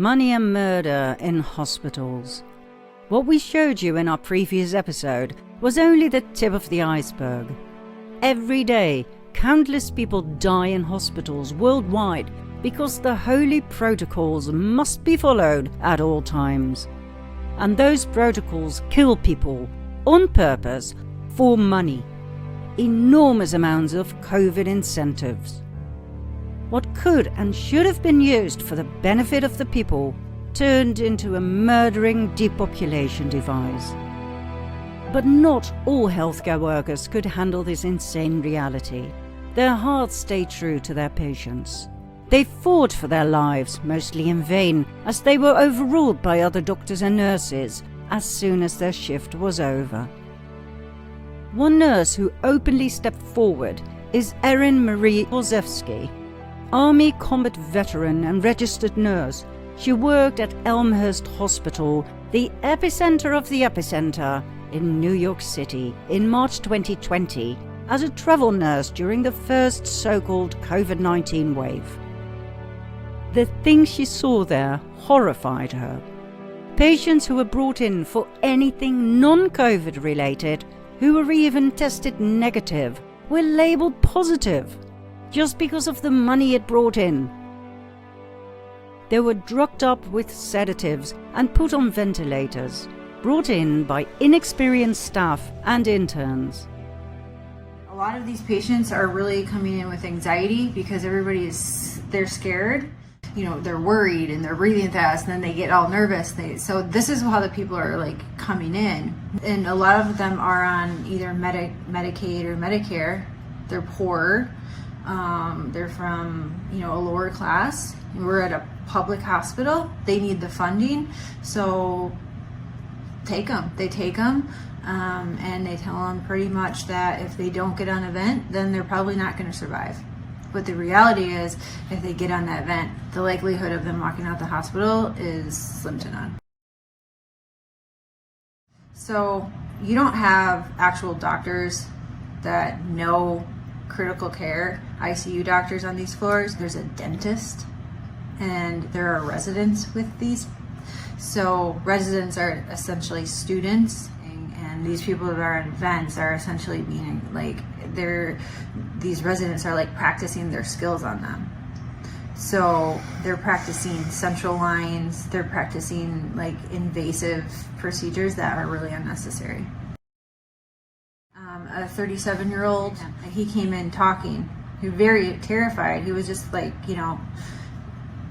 Money and murder in hospitals. What we showed you in our previous episode was only the tip of the iceberg. Every day, countless people die in hospitals worldwide because the holy protocols must be followed at all times. And those protocols kill people on purpose for money. Enormous amounts of COVID incentives. What could and should have been used for the benefit of the people turned into a murdering depopulation device. But not all healthcare workers could handle this insane reality. Their hearts stayed true to their patients. They fought for their lives, mostly in vain, as they were overruled by other doctors and nurses as soon as their shift was over. One nurse who openly stepped forward is Erin Marie Olszewski, Army combat veteran and registered nurse. She worked at Elmhurst Hospital, the epicenter of the epicenter, in New York City in March 2020 as a travel nurse during the first so-called COVID-19 wave. The things she saw there horrified her. Patients who were brought in for anything non-COVID related, who were even tested negative, were labeled positive just because of the money it brought in. They were drugged up with sedatives and put on ventilators, brought in by inexperienced staff and interns. A lot of these patients are really coming in with anxiety because they're scared. They're worried and they're breathing fast, and then they get all nervous. So this is how the people are coming in. And a lot of them are on either Medicaid or Medicare. They're poor. They're from, a lower class. We're at a public hospital. They need the funding. So they take them, and they tell them pretty much that if they don't get on a vent, then they're probably not going to survive. But the reality is, if they get on that vent, the likelihood of them walking out the hospital is slim to none. So you don't have actual doctors that know critical care, ICU doctors on these floors. There's a dentist, and there are residents with these. So residents are essentially students, and these people that are in vents are essentially being these residents are practicing their skills on them. So they're practicing central lines, they're practicing invasive procedures that are really unnecessary. A 37-year-old, he came in talking. He was very terrified. He was just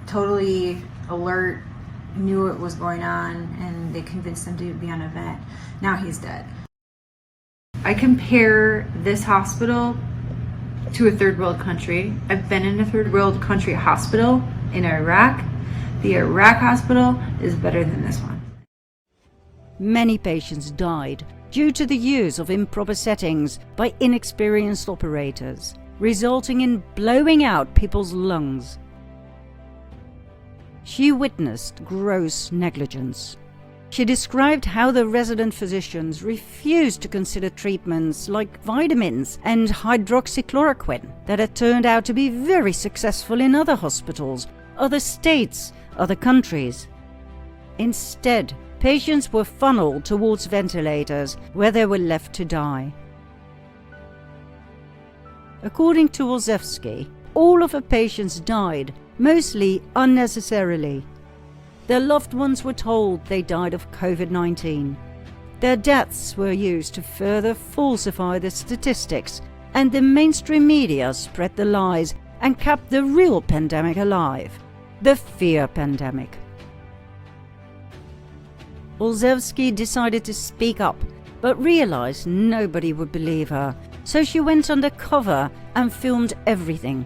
totally alert, knew what was going on, and they convinced him to be on a vent. Now he's dead. I compare this hospital to a third world country. I've been in a third world country hospital in Iraq. The Iraq hospital is better than this one. Many patients died due to the use of improper settings by inexperienced operators, resulting in blowing out people's lungs. She witnessed gross negligence. She described how the resident physicians refused to consider treatments like vitamins and hydroxychloroquine that had turned out to be very successful in other hospitals, other states, other countries. Instead, patients were funneled towards ventilators where they were left to die. According to Olszewski, all of her patients died, mostly unnecessarily. Their loved ones were told they died of COVID-19. Their deaths were used to further falsify the statistics, and the mainstream media spread the lies and kept the real pandemic alive, the fear pandemic. Olszewski decided to speak up, but realized nobody would believe her, so she went undercover and filmed everything.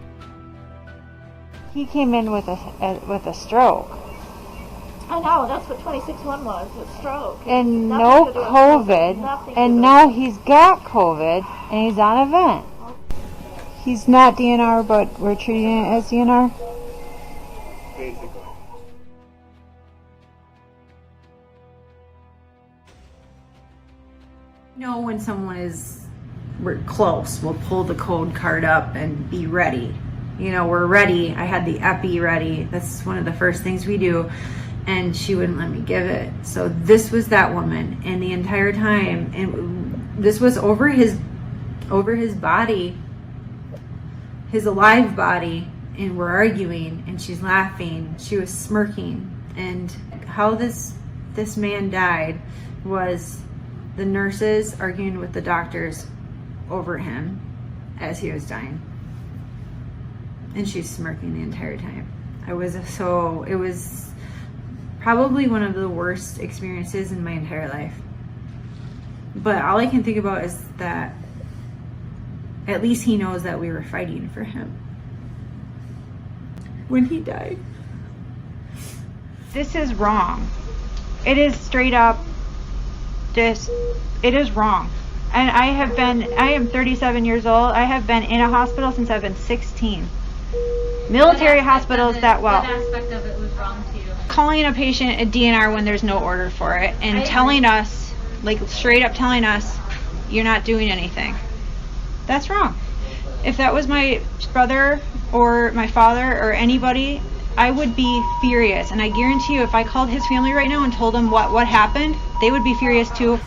He came in with a stroke. I know, that's what 26-1 was, a stroke. And no COVID, and now he's got COVID, and he's on a vent. He's not DNR, but we're treating it as DNR? Basically. When someone is close, we'll pull the code card up and be ready. we're ready. I had the epi ready. That's one of the first things we do. And she wouldn't let me give it. So this was that woman. And the entire time, and this was over his body, his alive body. And we're arguing, and she's laughing. She was smirking. And how this man died was the nurses arguing with the doctors over him as he was dying. And she's smirking the entire time. It was probably one of the worst experiences in my entire life. But all I can think about is that at least he knows that we were fighting for him when he died. This is wrong. It is straight up it is wrong. And I am 37 years old. I have been in a hospital since I've been 16. Military hospitals that well. What aspect of it was wrong to you? Calling a patient a DNR when there's no order for it and telling us, like straight up telling us, you're not doing anything. That's wrong. If that was my brother or my father or anybody, I would be furious. And I guarantee you, if I called his family right now and told them what happened, they would be furious too.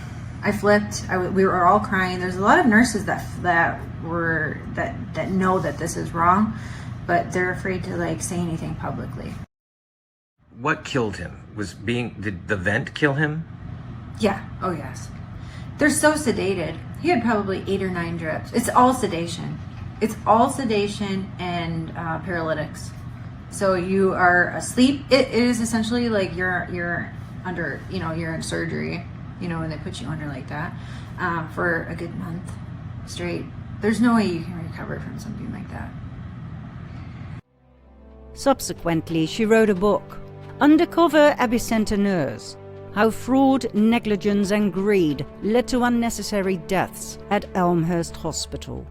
I flipped. We were all crying. There's a lot of nurses that know that this is wrong, but they're afraid to say anything publicly. What killed him? Did the vent kill him? Yeah. Oh yes. They're so sedated. He had probably 8 or 9 drips. It's all sedation. It's all sedation and paralytics. So you are asleep. It is essentially like you're under, you're in surgery, when they put you under like that for a good month straight. There's no way you can recover from something like that. Subsequently, she wrote a book, Undercover Epicenter Nurse: How Fraud, Negligence and Greed Led to Unnecessary Deaths at Elmhurst Hospital.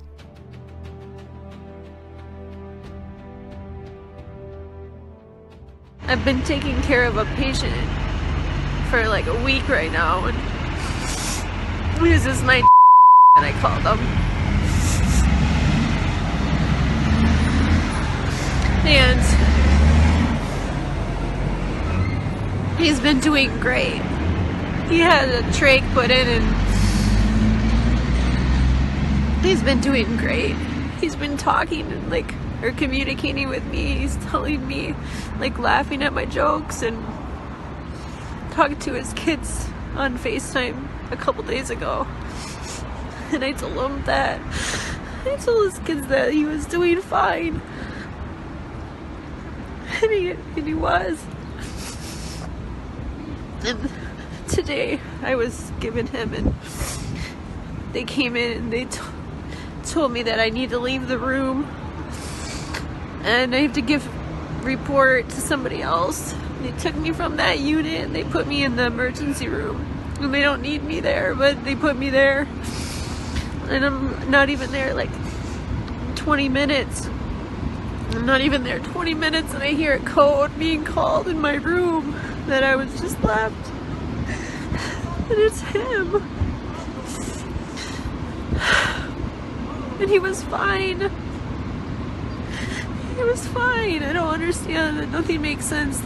I've been taking care of a patient for like a week right now, and this is my and I called him. And he's been doing great. He had a trach put in and he's been doing great. He's been talking and or communicating with me. He's telling me, laughing at my jokes and talking to his kids on FaceTime a couple days ago. And I told his kids that he was doing fine. And he was. And today I was giving him, and they came in and they told me that I need to leave the room and I have to give report to somebody else. They took me from that unit and they put me in the emergency room, and they don't need me there, but they put me there, and I'm not even there 20 minutes. I'm not even there 20 minutes and I hear a code being called in my room that I was just left, and it's him. And he was fine. He was fine. I don't understand. Nothing makes sense.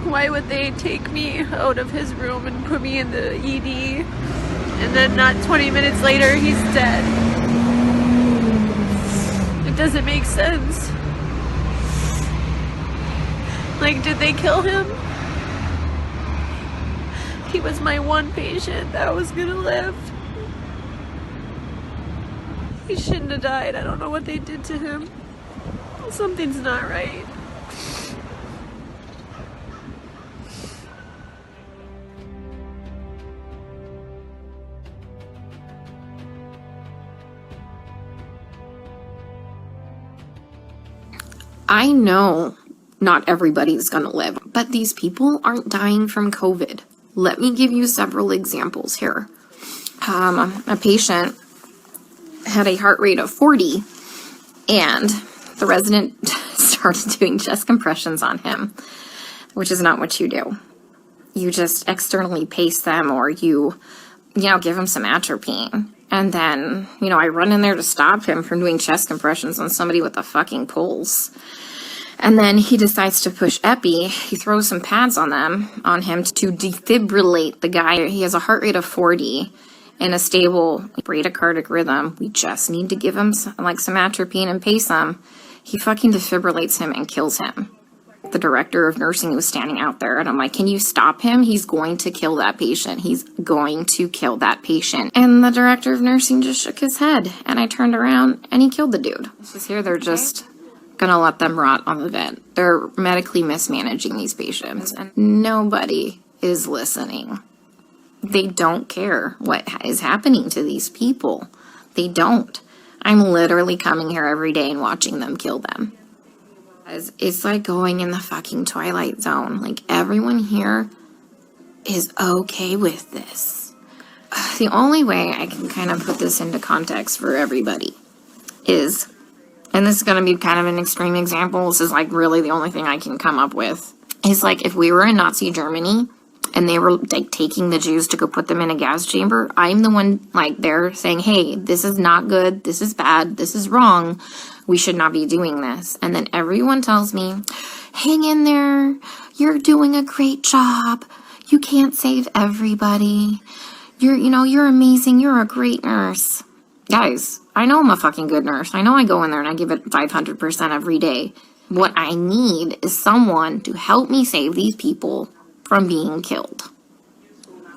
Why would they take me out of his room and put me in the ED, and then not 20 minutes later he's dead? It doesn't make sense. Did they kill him? He was my one patient that was gonna live. He shouldn't have died. I don't know what they did to him. Something's not right. I know not everybody's gonna live, but these people aren't dying from COVID. Let me give you several examples here. A patient had a heart rate of 40, and the resident started doing chest compressions on him, which is not what you do. You just externally pace them, or you give him some atropine. And then, I run in there to stop him from doing chest compressions on somebody with a fucking pulse. And then he decides to push epi. He throws some pads on him to defibrillate the guy. He has a heart rate of 40 and a stable bradycardic rhythm. We just need to give him some atropine and pace him. He fucking defibrillates him and kills him. The director of nursing was standing out there, and I'm like, can you stop him? He's going to kill that patient. He's going to kill that patient. And the director of nursing just shook his head, and I turned around, and he killed the dude. It's just here, they're just gonna let them rot on the vent. They're medically mismanaging these patients, and nobody is listening. They don't care what is happening to these people. They don't. I'm literally coming here every day and watching them kill them. It's like going in the fucking Twilight Zone. Like, everyone here is okay with this. The only way I can kind of put this into context for everybody is, and this is going to be kind of an extreme example, this is really the only thing I can come up with, is if we were in Nazi Germany and they were taking the Jews to go put them in a gas chamber, I'm the one there saying, hey, this is not good, this is bad, this is wrong, we should not be doing this. And then everyone tells me, hang in there, you're doing a great job, you can't save everybody, you're amazing, you're a great nurse. Guys, I know I'm a fucking good nurse. I know I go in there and I give it 500% every day. What I need is someone to help me save these people from being killed.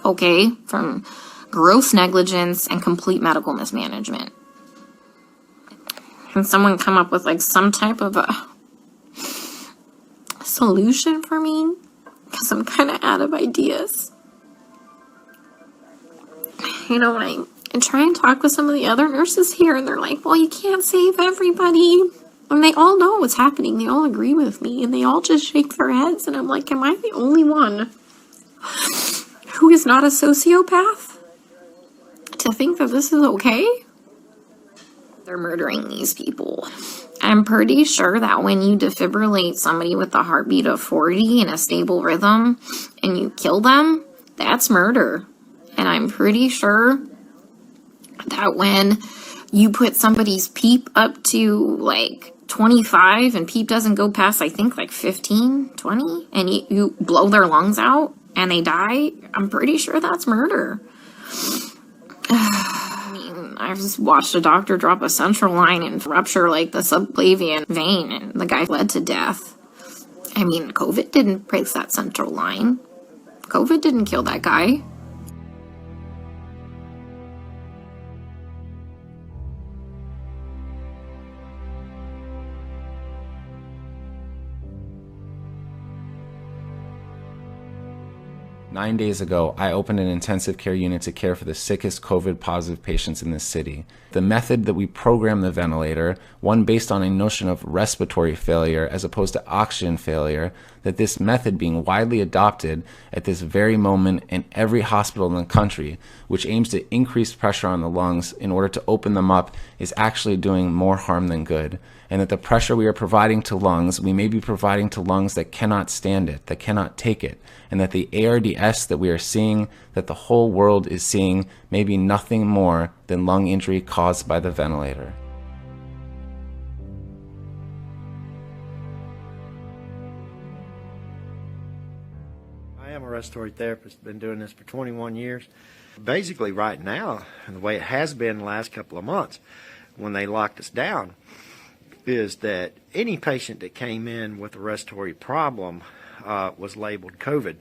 Okay? From gross negligence and complete medical mismanagement. Can someone come up with some type of a solution for me? Because I'm kind of out of ideas. I try and talk with some of the other nurses here, and they're like, well, you can't save everybody. And they all know what's happening. They all agree with me, and they all just shake their heads. And I'm like, am I the only one who is not a sociopath to think that this is okay? They're murdering these people. I'm pretty sure that when you defibrillate somebody with a heartbeat of 40 and a stable rhythm, and you kill them, that's murder. And I'm pretty sure that when you put somebody's PEEP up to 25 and PEEP doesn't go past, I think 15, 20, and you blow their lungs out and they die, I'm pretty sure that's murder. I just watched a doctor drop a central line and rupture the subclavian vein, and the guy bled to death. COVID didn't break that central line. COVID didn't kill that guy. Nine days ago, I opened an intensive care unit to care for the sickest COVID-positive patients in this city. The method that we program the ventilator, one based on a notion of respiratory failure as opposed to oxygen failure, that this method being widely adopted at this very moment in every hospital in the country, which aims to increase pressure on the lungs in order to open them up, is actually doing more harm than good. And that the pressure we are providing to lungs, we may be providing to lungs that cannot stand it, that cannot take it. And that the ARDS that we are seeing, that the whole world is seeing, may be nothing more than lung injury caused by the ventilator. I am a respiratory therapist, been doing this for 21 years. Basically right now, and the way it has been the last couple of months, when they locked us down, is that any patient that came in with a respiratory problem was labeled COVID.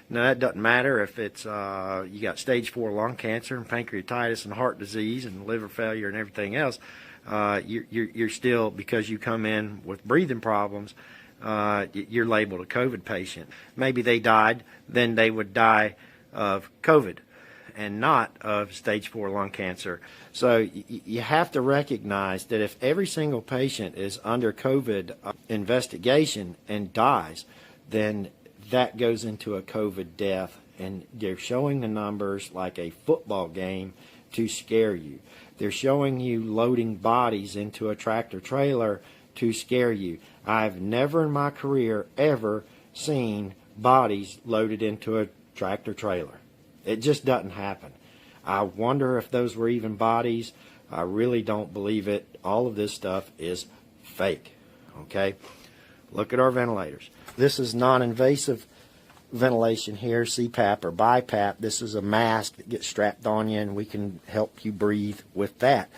Now that doesn't matter if it's you got stage 4 lung cancer and pancreatitis and heart disease and liver failure and everything else. You're still, because you come in with breathing problems, you're labeled a COVID patient. Maybe they died, then they would die of COVID and not of stage 4 lung cancer. So you have to recognize that if every single patient is under COVID investigation and dies, then that goes into a COVID death, and they're showing the numbers like a football game to scare you. They're showing you loading bodies into a tractor trailer to scare you. I've never in my career ever seen bodies loaded into a tractor trailer. It just doesn't happen. I wonder if those were even bodies. I really don't believe it. All of this stuff is fake, okay? Look at our ventilators. This is non-invasive ventilation here, CPAP or BiPAP. This is a mask that gets strapped on you, and we can help you breathe with that.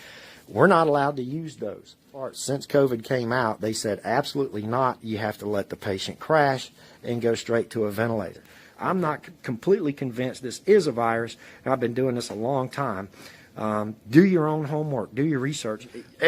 We're not allowed to use those. Since COVID came out, they said absolutely not. You have to let the patient crash and go straight to a ventilator. I'm not completely convinced this is a virus, and I've been doing this a long time. Do your own homework. Do your research.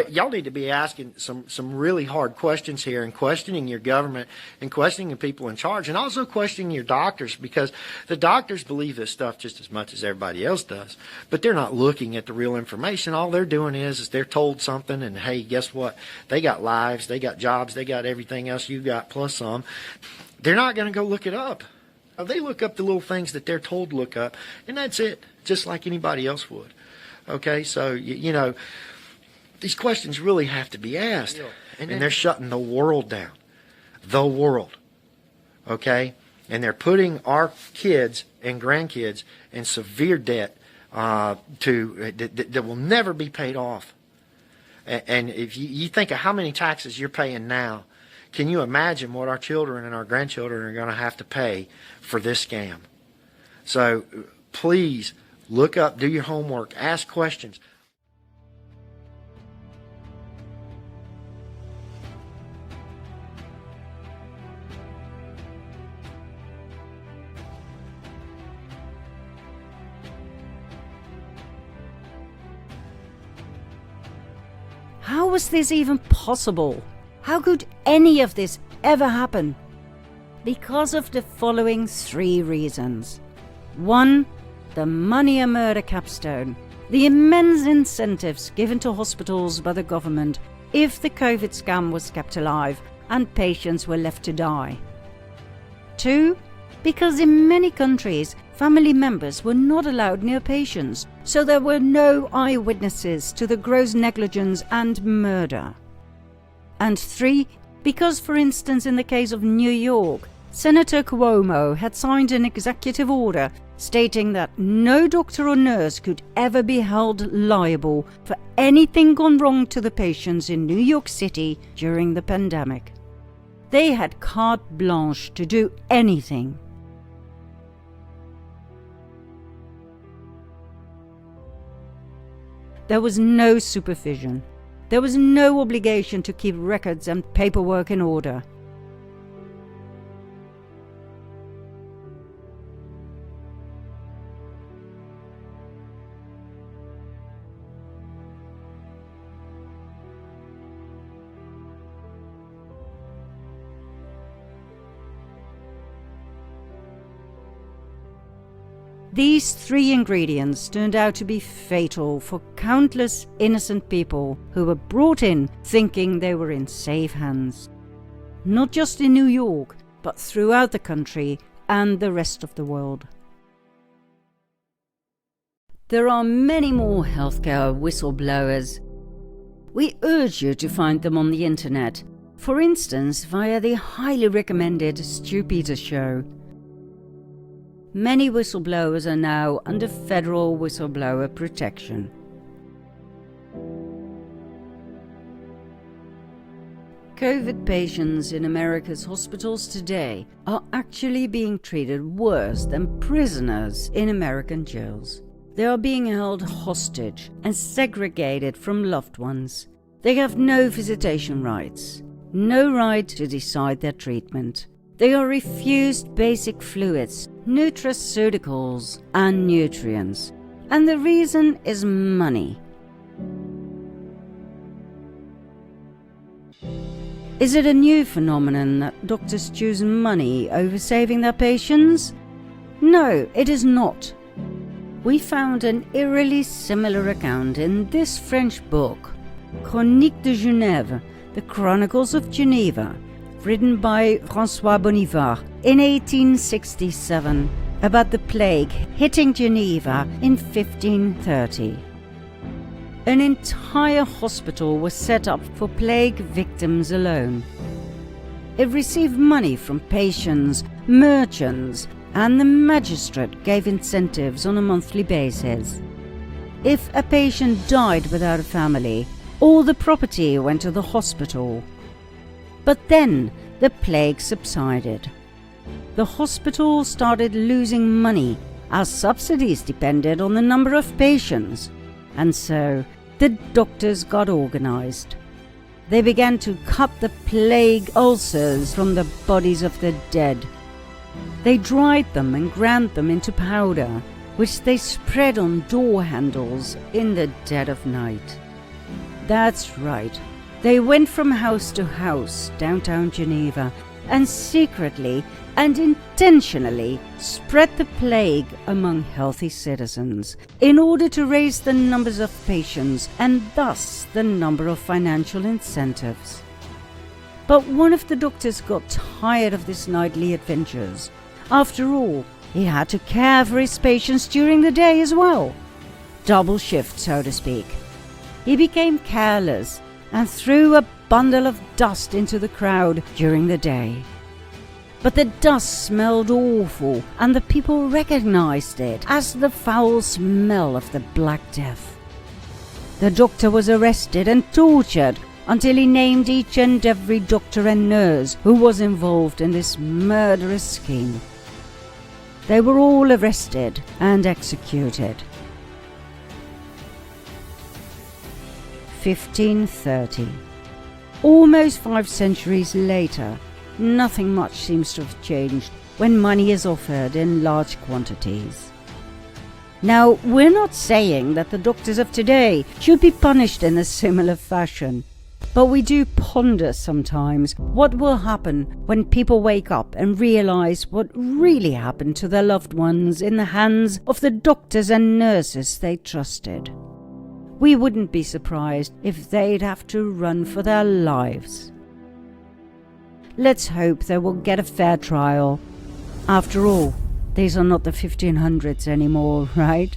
Y'all need to be asking some really hard questions here, and questioning your government, and questioning the people in charge, and also questioning your doctors, because the doctors believe this stuff just as much as everybody else does, but they're not looking at the real information. All they're doing is they're told something, and hey, guess what? They got lives, they got jobs, they got everything else you got plus some. They're not going to go look it up. They look up the little things that they're told to look up, and that's it, just like anybody else would. Okay, so, you know, these questions really have to be asked. And they're shutting the world down. The world. Okay? And they're putting our kids and grandkids in severe debt that will never be paid off. And if you think of how many taxes you're paying now, can you imagine what our children and our grandchildren are going to have to pay for this scam? So, please, look up, do your homework, ask questions. How was this even possible? How could any of this ever happen? Because of the following 3 reasons. 1. The money and murder capstone. The immense incentives given to hospitals by the government if the COVID scam was kept alive and patients were left to die. 2. Because in many countries, family members were not allowed near patients, so there were no eyewitnesses to the gross negligence and murder. And 3. Because, for instance, in the case of New York, Senator Cuomo had signed an executive order stating that no doctor or nurse could ever be held liable for anything gone wrong to the patients in New York City during the pandemic. They had carte blanche to do anything. There was no supervision. There was no obligation to keep records and paperwork in order. These 3 ingredients turned out to be fatal for countless innocent people who were brought in thinking they were in safe hands. Not just in New York, but throughout the country and the rest of the world. There are many more healthcare whistleblowers. We urge you to find them on the internet, for instance via the highly recommended Stu Peters Show. Many whistleblowers are now under federal whistleblower protection. COVID patients in America's hospitals today are actually being treated worse than prisoners in American jails. They are being held hostage and segregated from loved ones. They have no visitation rights, no right to decide their treatment. They are refused basic fluids, nutraceuticals, and nutrients. And the reason is money. Is it a new phenomenon that doctors choose money over saving their patients? No, it is not. We found an eerily similar account in this French book, Chroniques de Genève, The Chronicles of Geneva, written by François Bonivard in 1867 about the plague hitting Geneva in 1530. An entire hospital was set up for plague victims alone. It received money from patients, merchants, and the magistrate gave incentives on a monthly basis. if a patient died without a family, all the property went to the hospital. But then the plague subsided. The hospital started losing money as subsidies depended on the number of patients, and so the doctors got organized. They began to cut the plague ulcers from the bodies of the dead. They dried them and ground them into powder, which they spread on door handles in the dead of night. That's right, they went from house to house downtown Geneva and secretly and intentionally spread the plague among healthy citizens in order to raise the numbers of patients and thus the number of financial incentives. But one of the doctors got tired of these nightly adventures. After all, he had to care for his patients during the day as well. Double shift, so to speak. He became careless and threw a bundle of dust into the crowd during the day. But the dust smelled awful, and the people recognized it as the foul smell of the Black Death. The doctor was arrested and tortured until he named each and every doctor and nurse who was involved in this murderous scheme. They were all arrested and executed. 1530. Almost 5 centuries later, nothing much seems to have changed when money is offered in large quantities. Now, we're not saying that the doctors of today should be punished in a similar fashion, but we do ponder sometimes what will happen when people wake up and realize what really happened to their loved ones in the hands of the doctors and nurses they trusted. We wouldn't be surprised if they'd have to run for their lives. Let's hope they will get a fair trial. After all, these are not the 1500s anymore, right?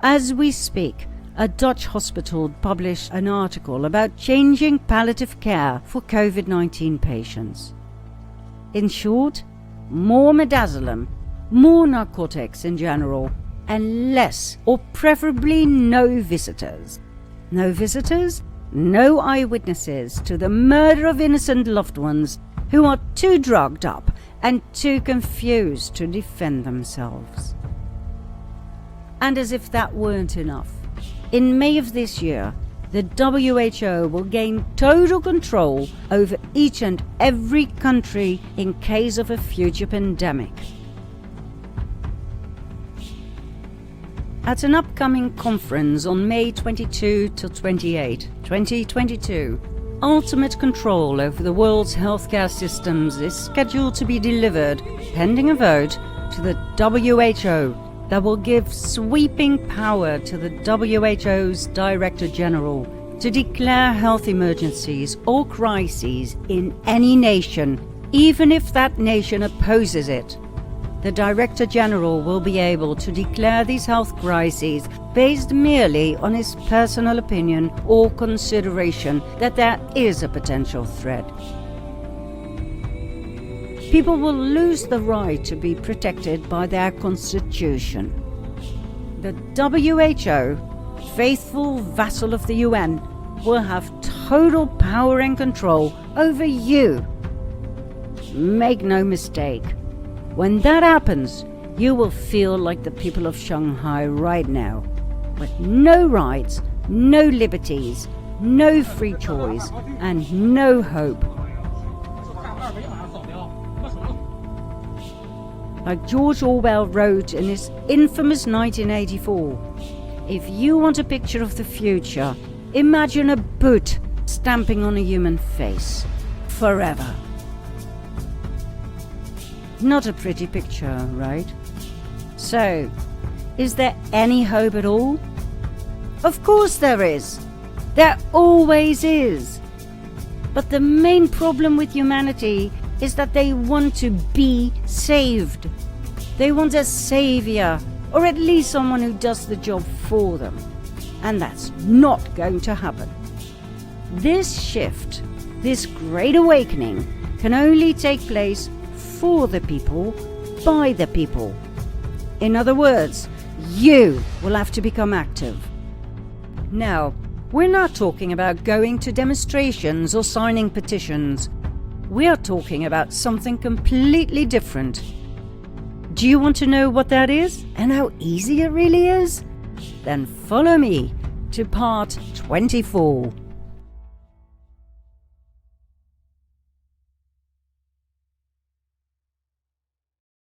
As we speak, a Dutch hospital published an article about changing palliative care for COVID-19 patients. In short, more midazolam, more narcotics in general, and less, or preferably no visitors. No visitors? No eyewitnesses to the murder of innocent loved ones who are too drugged up and too confused to defend themselves. And as if that weren't enough, in May of this year, the WHO will gain total control over each and every country in case of a future pandemic. At an upcoming conference on May 22 to 28, 2022, ultimate control over the world's healthcare systems is scheduled to be delivered, pending a vote, to the WHO that will give sweeping power to the WHO's Director General to declare health emergencies or crises in any nation, even if that nation opposes it. The Director General will be able to declare these health crises based merely on his personal opinion or consideration that there is a potential threat. People will lose the right to be protected by their constitution. The WHO, faithful vassal of the UN, will have total power and control over you. Make no mistake. When that happens, you will feel like the people of Shanghai right now, with no rights, no liberties, no free choice, and no hope. Like George Orwell wrote in his infamous 1984, if you want a picture of the future, imagine a boot stamping on a human face, forever. Not a pretty picture, right? So, is there any hope at all? Of course there is. There always is. But the main problem with humanity is that they want to be saved. They want a savior, or at least someone who does the job for them. And that's not going to happen. This shift, this great awakening, can only take place for the people, by the people. In other words, You will have to become active. Now, we're not talking about going to demonstrations or signing petitions. We are talking about something completely different. Do you want to know what that is and how easy it really is? Then follow me to part 24.